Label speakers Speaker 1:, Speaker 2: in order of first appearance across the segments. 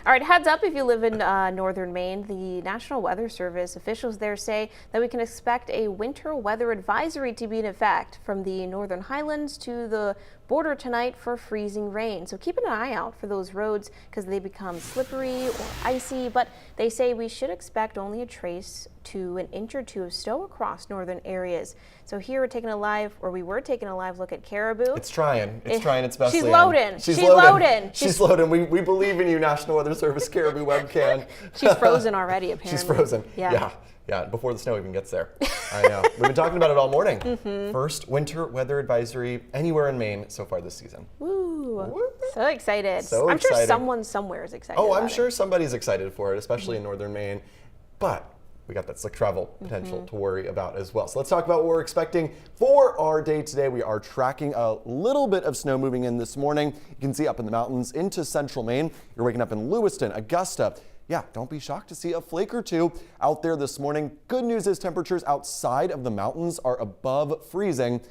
Speaker 1: All right, heads up if you live in northern Maine. The National Weather Service officials there say that we can expect a winter weather advisory to be in effect from the northern highlands to the border tonight for freezing rain. So keep an eye out for those roads because they become slippery or icy, but they say we should expect only a trace to an inch or two of snow across northern areas. So here we were taking a live look at Caribou.
Speaker 2: It's trying its best.
Speaker 1: She's loading. She's
Speaker 2: loading. We believe in you, National Weather Service Caribou webcam.
Speaker 1: She's frozen already, apparently.
Speaker 2: She's frozen. Yeah, before the snow even gets there. I know. We've been talking about it all morning. First winter weather advisory anywhere in Maine so far this season.
Speaker 1: Woo. So excited.
Speaker 2: So
Speaker 1: I'm sure
Speaker 2: excited.
Speaker 1: someone somewhere is excited.
Speaker 2: Oh, I'm sure somebody's excited for it, especially in northern Maine. But we got that slick travel potential to worry about as well. So let's talk about what we're expecting for our day today. We are tracking a little bit of snow moving in this morning. You can see up in the mountains into central Maine. You're waking up in Lewiston, Augusta. Yeah, don't be shocked to see a flake or two out there this morning. Good news is temperatures outside of the mountains are above freezing.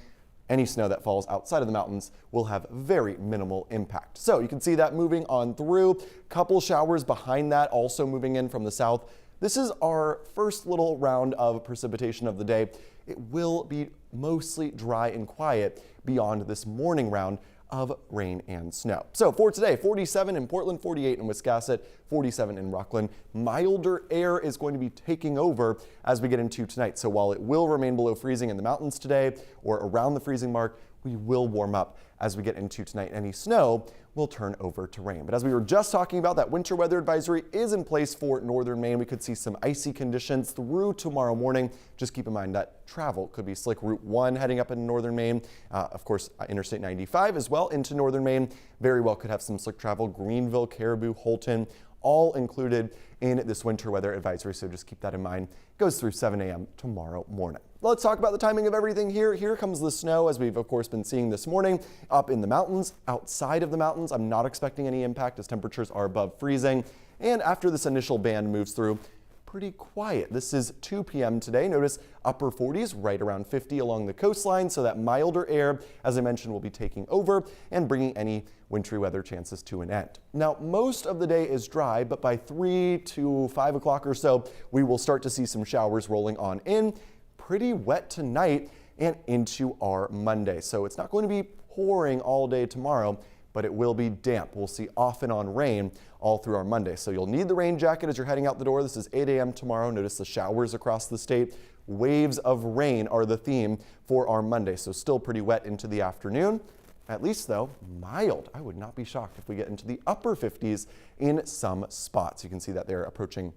Speaker 2: Any snow that falls outside of the mountains will have very minimal impact. So you can see that moving on through. Couple showers behind that also moving in from the south. This is our first little round of precipitation of the day. It will be mostly dry and quiet beyond this morning round of rain and snow. So for today, 47 in Portland, 48 in Wiscasset, 47 in Rockland. Milder air is going to be taking over as we get into tonight. So while it will remain below freezing in the mountains today or around the freezing mark, we will warm up as we get into tonight. Any snow will turn over to rain. But as we were just talking about, that winter weather advisory is in place for northern Maine. We could see some icy conditions through tomorrow morning. Just keep in mind that travel could be slick. Route 1 heading up in northern Maine. Of course, Interstate 95 as well into northern Maine. Very well could have some slick travel. Greenville, Caribou, Holton, all included in this winter weather advisory. So just keep that in mind. It goes through 7 a.m. tomorrow morning. Let's talk about the timing of everything here. Here comes the snow, as we've of course been seeing this morning up in the mountains. Outside of the mountains, I'm not expecting any impact as temperatures are above freezing. And after this initial band moves through, pretty quiet. This is 2 p.m. today. Notice upper 40s, right around 50 along the coastline. So that milder air, as I mentioned, will be taking over and bringing any wintry weather chances to an end. Now, most of the day is dry, but by 3 to 5 o'clock or so, we will start to see some showers rolling on in. Pretty wet tonight and into our Monday. So it's not going to be pouring all day tomorrow, but it will be damp. We'll see off and on rain all through our Monday. So you'll need the rain jacket as you're heading out the door. This is 8 a.m. tomorrow. Notice the showers across the state. Waves of rain are the theme for our Monday. So still pretty wet into the afternoon. At least though, mild. I would not be shocked if we get into the upper 50s in some spots. You can see that they're approaching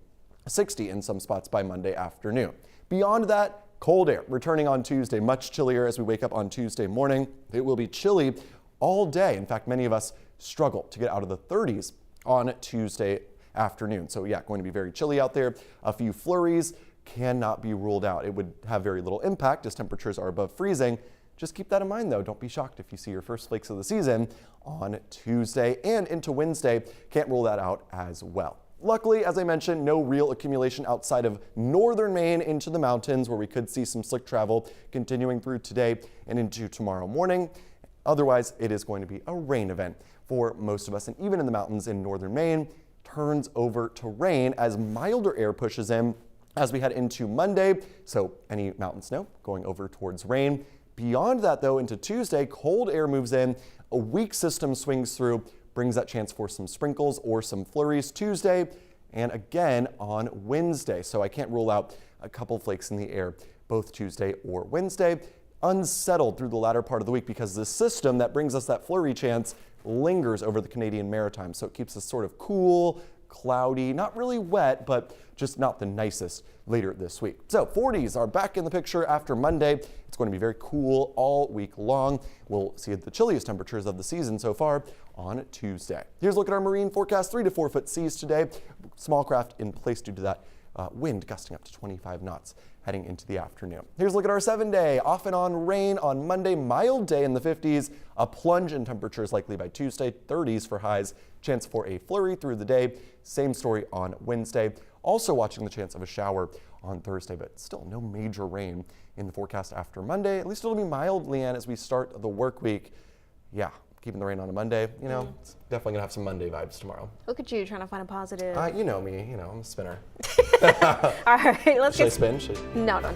Speaker 2: 60 in some spots by Monday afternoon. Beyond that, cold air returning on Tuesday, much chillier as we wake up on Tuesday morning. It will be chilly all day. In fact, many of us struggle to get out of the 30s on Tuesday afternoon. So yeah, going to be very chilly out there. A few flurries cannot be ruled out. It would have very little impact as temperatures are above freezing. Just keep that in mind though. Don't be shocked if you see your first flakes of the season on Tuesday and into Wednesday. Can't rule that out as well. Luckily, as I mentioned, no real accumulation outside of northern Maine into the mountains where we could see some slick travel continuing through today and into tomorrow morning. Otherwise, it is going to be a rain event for most of us, and even in the mountains in northern Maine, turns over to rain as milder air pushes in as we head into Monday. So any mountain snow going over towards rain. Beyond that though, into Tuesday, cold air moves in, a weak system swings through, brings that chance for some sprinkles or some flurries Tuesday and again on Wednesday. So I can't rule out a couple flakes in the air both Tuesday or Wednesday. Unsettled through the latter part of the week because the system that brings us that flurry chance lingers over the Canadian Maritime. So it keeps us sort of cool, cloudy, not really wet, but just not the nicest later this week. So 40s are back in the picture after Monday. It's going to be very cool all week long. We'll see the chilliest temperatures of the season so far on Tuesday. Here's a look at our marine forecast. 3 to 4 foot seas today. Small craft in place due to that wind gusting up to 25 knots heading into the afternoon. Here's a look at our 7-day. Off and on rain on Monday, mild day in the 50s, a plunge in temperatures likely by Tuesday, 30s for highs, chance for a flurry through the day. Same story on Wednesday. Also watching the chance of a shower on Thursday, but still no major rain in the forecast after Monday. At least it'll be mild, Leanne, as we start the work week. Yeah, keeping the rain on a Monday. You know, it's definitely gonna have some Monday vibes tomorrow.
Speaker 1: Look at you trying to find a positive.
Speaker 2: You know me. You know, I'm a spinner.
Speaker 1: All right, let's
Speaker 2: Should I
Speaker 1: get.
Speaker 2: spin?
Speaker 1: No, no.